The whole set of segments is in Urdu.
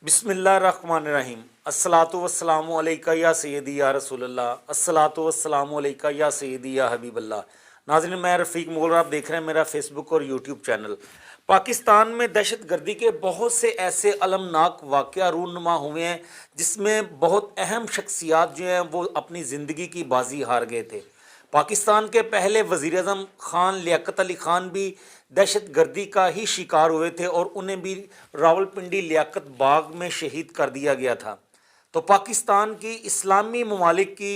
بسم اللہ الرحمن الرحیم۔ الصلاۃ والسلام علیکہ یا سیدی یا رسول اللہ، الصلاۃ والسلام علیکہ یا سیدی یا حبیب اللہ۔ ناظرین، میں رفیق مغل، آپ دیکھ رہے ہیں میرا فیس بک اور یوٹیوب چینل۔ پاکستان میں دہشت گردی کے بہت سے ایسے المناک واقعہ رونما ہوئے ہیں جس میں بہت اہم شخصیات جو ہیں وہ اپنی زندگی کی بازی ہار گئے تھے۔ پاکستان کے پہلے وزیر اعظم خان لیاقت علی خان بھی دہشت گردی کا ہی شکار ہوئے تھے اور انہیں بھی راولپنڈی لیاقت باغ میں شہید کر دیا گیا تھا۔ تو پاکستان کی اسلامی ممالک کی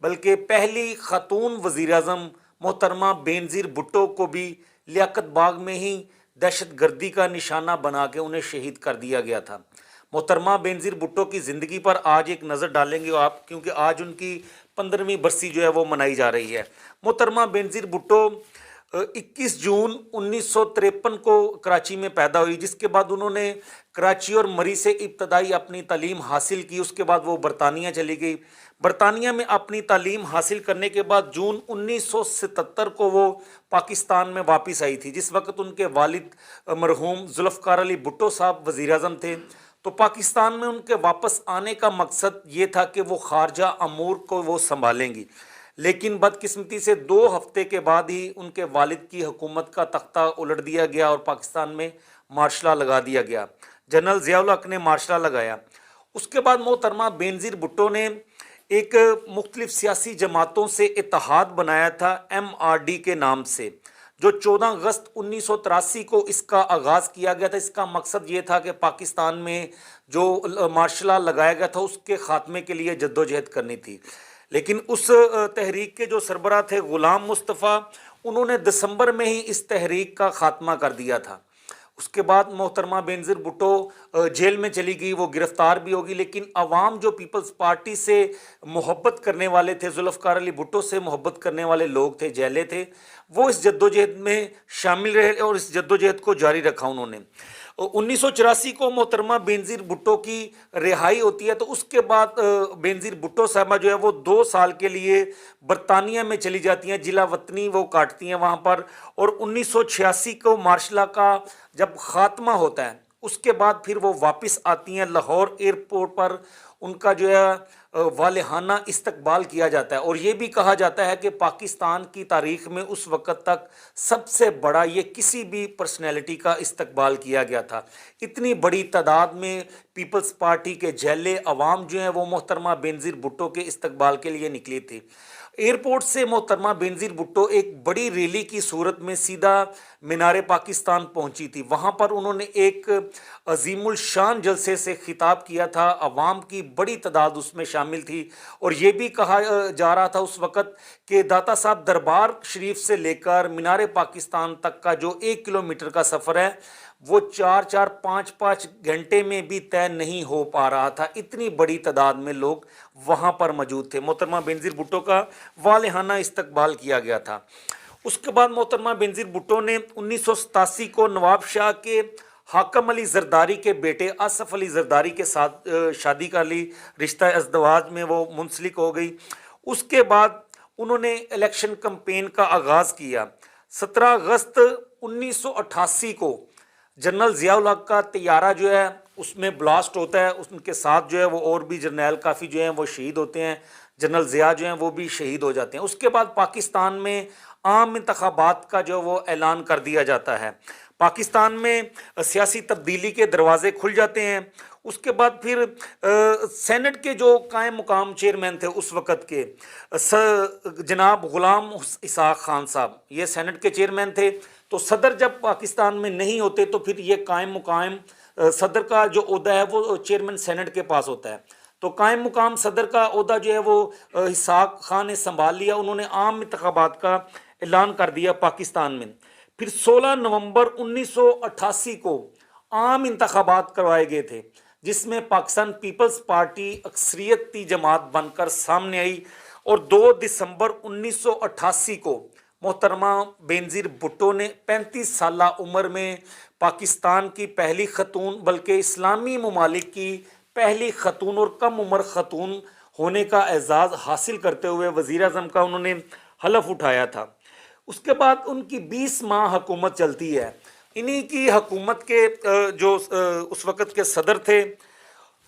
بلکہ پہلی خاتون وزیر اعظم محترمہ بینظیر بھٹو کو بھی لیاقت باغ میں ہی دہشت گردی کا نشانہ بنا کے انہیں شہید کر دیا گیا تھا۔ محترمہ بینظیر بھٹو کی زندگی پر آج ایک نظر ڈالیں گے آپ، کیونکہ آج ان کی 15ویں برسی جو ہے وہ منائی جا رہی ہے۔ محترمہ بینظیر بھٹو 21 جون 1953 کو کراچی میں پیدا ہوئی، جس کے بعد انہوں نے کراچی اور مری سے ابتدائی اپنی تعلیم حاصل کی۔ اس کے بعد وہ برطانیہ چلی گئی۔ برطانیہ میں اپنی تعلیم حاصل کرنے کے بعد جون 1977 کو وہ پاکستان میں واپس آئی تھی، جس وقت ان کے والد مرحوم ذوالفقار علی بھٹو صاحب وزیر اعظم تھے۔ تو پاکستان میں ان کے واپس آنے کا مقصد یہ تھا کہ وہ خارجہ امور کو وہ سنبھالیں گی، لیکن بدقسمتی سے 2 ہفتے کے بعد ہی ان کے والد کی حکومت کا تختہ الٹ دیا گیا اور پاکستان میں مارشل لا لگا دیا گیا۔ جنرل ضیاء الحق نے مارشل لا لگایا۔ اس کے بعد محترمہ بینظیر بھٹو نے ایک مختلف سیاسی جماعتوں سے اتحاد بنایا تھا MRD کے نام سے، جو 14 اگست 1983 کو اس کا آغاز کیا گیا تھا۔ اس کا مقصد یہ تھا کہ پاکستان میں جو مارشل لا لگایا گیا تھا اس کے خاتمے کے لیے جدوجہد کرنی تھی، لیکن اس تحریک کے جو سربراہ تھے غلام مصطفیٰ، انہوں نے دسمبر میں ہی اس تحریک کا خاتمہ کر دیا تھا۔ اس کے بعد محترمہ بینظیر بھٹو جیل میں چلی گئی، وہ گرفتار بھی ہوگی، لیکن عوام جو پیپلز پارٹی سے محبت کرنے والے تھے، ذوالفقار علی بھٹو سے محبت کرنے والے لوگ تھے، جیلے تھے، وہ اس جدوجہد میں شامل رہے اور اس جدوجہد کو جاری رکھا انہوں نے۔ 1984 کو محترمہ بینظیر بھٹو کی رہائی ہوتی ہے، تو اس کے بعد بینظیر بھٹو صاحبہ جو ہے وہ 2 سال کے لیے برطانیہ میں چلی جاتی ہیں، جلا وطنی وہ کاٹتی ہیں وہاں پر، اور 1986 کو مارشل لا کا جب خاتمہ ہوتا ہے اس کے بعد پھر وہ واپس آتی ہیں لاہور ایئرپورٹ پر۔ ان کا جو ہے والہانہ استقبال کیا جاتا ہے، اور یہ بھی کہا جاتا ہے کہ پاکستان کی تاریخ میں اس وقت تک سب سے بڑا یہ کسی بھی پرسنالٹی کا استقبال کیا گیا تھا۔ اتنی بڑی تعداد میں پیپلز پارٹی کے جیلے عوام جو ہیں وہ محترمہ بینظیر بھٹو کے استقبال کے لیے نکلی تھی۔ ایئرپورٹ سے محترمہ بینظیر بھٹو ایک بڑی ریلی کی صورت میں سیدھا مینار پاکستان پہنچی تھی۔ وہاں پر انہوں نے ایک عظیم الشان جلسے سے خطاب کیا تھا، عوام کی بڑی تعداد اس میں شامل تھی، اور یہ بھی کہا جا رہا تھا اس وقت کہ داتا صاحب دربار شریف سے لے کر مینار پاکستان تک کا جو 1 کلومیٹر کا سفر ہے وہ 4-4 5-5 گھنٹے میں بھی طے نہیں ہو پا رہا تھا۔ اتنی بڑی تعداد میں لوگ وہاں پر موجود تھے۔ محترمہ بینظیر بھٹو کا والہانہ استقبال کیا گیا تھا۔ اس کے بعد محترمہ بینظیر بھٹو نے 1987 کو نواب شاہ کے حاکم علی زرداری کے بیٹے آصف علی زرداری کے ساتھ شادی کر لی، رشتہ ازدواج میں وہ منسلک ہو گئی۔ اس کے بعد انہوں نے الیکشن کمپین کا آغاز کیا۔ 17 اگست 1988 کو جنرل ضیاء الحق کا طیارہ جو ہے اس میں بلاسٹ ہوتا ہے، ان کے ساتھ جو ہے وہ اور بھی جرنیل کافی جو ہیں وہ شہید ہوتے ہیں، جنرل ضیاء جو ہیں وہ بھی شہید ہو جاتے ہیں۔ اس کے بعد پاکستان میں عام انتخابات کا جو وہ اعلان کر دیا جاتا ہے۔ پاکستان میں سیاسی تبدیلی کے دروازے کھل جاتے ہیں۔ اس کے بعد پھر سینٹ کے جو قائم مقام چیئرمین تھے اس وقت کے جناب غلام اسحاق خان صاحب، یہ سینٹ کے چیئرمین تھے۔ تو صدر جب پاکستان میں نہیں ہوتے تو پھر یہ قائم مقام صدر کا جو عہدہ ہے وہ چیئرمین سینٹ کے پاس ہوتا ہے۔ تو قائم مقام صدر کا عہدہ جو ہے وہ اسحاق خان نے سنبھال لیا۔ انہوں نے عام انتخابات کا اعلان کر دیا پاکستان میں۔ پھر 16 نومبر 1988 کو عام انتخابات کروائے گئے تھے، جس میں پاکستان پیپلز پارٹی اکثریتی جماعت بن کر سامنے آئی، اور 2 دسمبر 1988 کو محترمہ بینظیر بھٹو نے 35 سالہ عمر میں پاکستان کی پہلی خاتون بلکہ اسلامی ممالک کی پہلی خاتون اور کم عمر خاتون ہونے کا اعزاز حاصل کرتے ہوئے وزیر اعظم کا انہوں نے حلف اٹھایا تھا۔ اس کے بعد ان کی 20 ماہ حکومت چلتی ہے۔ انہی کی حکومت کے جو اس وقت کے صدر تھے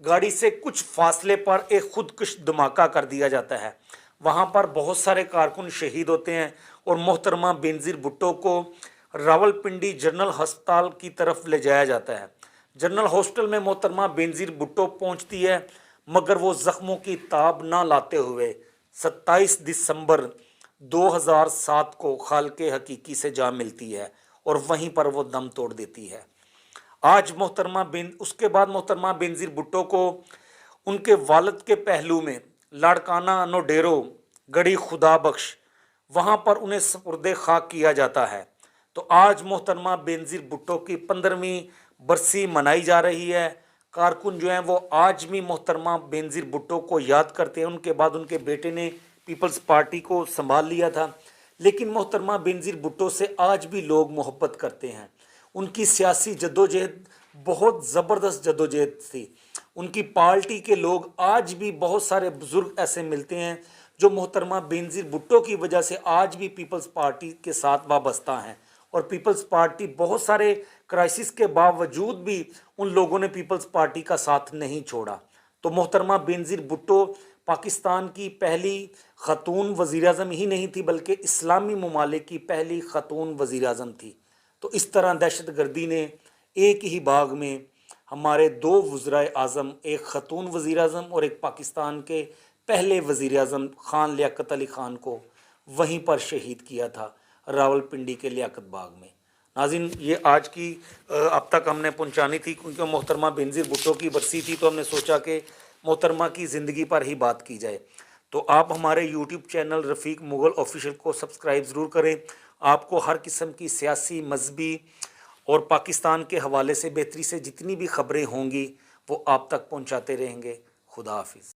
گاڑی سے کچھ فاصلے پر ایک خودکش دھماکہ کر دیا جاتا ہے، وہاں پر بہت سارے کارکن شہید ہوتے ہیں اور محترمہ بینظیر بھٹو کو راولپنڈی جنرل ہسپتال کی طرف لے جایا جاتا ہے۔ جنرل ہاسپٹل میں محترمہ بینظیر بھٹو پہنچتی ہے، مگر وہ زخموں کی تاب نہ لاتے ہوئے 27 دسمبر 2007 کو خالق حقیقی سے جا ملتی ہے اور وہیں پر وہ دم توڑ دیتی ہے۔ اس کے بعد محترمہ بینظیر بھٹو کو ان کے والد کے پہلو میں لاڑکانہ نوڈیرو گڑھی خدا بخش، وہاں پر انہیں سپرد خاک کیا جاتا ہے۔ تو آج محترمہ بینظیر بھٹو کی 15ویں برسی منائی جا رہی ہے۔ کارکن جو ہیں وہ آج بھی محترمہ بینظیر بھٹو کو یاد کرتے ہیں۔ ان کے بعد ان کے بیٹے نے پیپلز پارٹی کو سنبھال لیا تھا، لیکن محترمہ بینظیر بھٹو سے آج بھی لوگ محبت کرتے ہیں۔ ان کی سیاسی جدوجہد بہت زبردست جدوجہد تھی۔ ان کی پارٹی کے لوگ آج بھی بہت سارے بزرگ ایسے ملتے ہیں جو محترمہ بینظیر بھٹو کی وجہ سے آج بھی پیپلز پارٹی کے ساتھ وابستہ ہیں، اور پیپلز پارٹی بہت سارے کرائسس کے باوجود بھی ان لوگوں نے پیپلز پارٹی کا ساتھ نہیں چھوڑا۔ تو محترمہ بینظیر بھٹو پاکستان کی پہلی خاتون وزیر اعظم ہی نہیں تھی، بلکہ اسلامی ممالک کی پہلی خاتون وزیر اعظم تھی۔ تو اس طرح دہشت گردی نے ایک ہی باغ میں ہمارے 2 وزرائے اعظم، ایک خاتون وزیر اعظم اور ایک پاکستان کے پہلے وزیر اعظم خان لیاقت علی خان کو وہیں پر شہید کیا تھا، راولپنڈی کے لیاقت باغ میں۔ ناظرین، یہ آج کی اب تک ہم نے پہنچانی تھی، کیونکہ محترمہ بینظیر بھٹو کی برسی تھی، تو ہم نے سوچا کہ محترمہ کی زندگی پر ہی بات کی جائے۔ تو آپ ہمارے یوٹیوب چینل رفیق مغل آفیشیل کو سبسکرائب ضرور کریں۔ آپ کو ہر قسم کی سیاسی، مذہبی اور پاکستان کے حوالے سے بہتری سے جتنی بھی خبریں ہوں گی وہ آپ تک پہنچاتے رہیں گے۔ خدا حافظ۔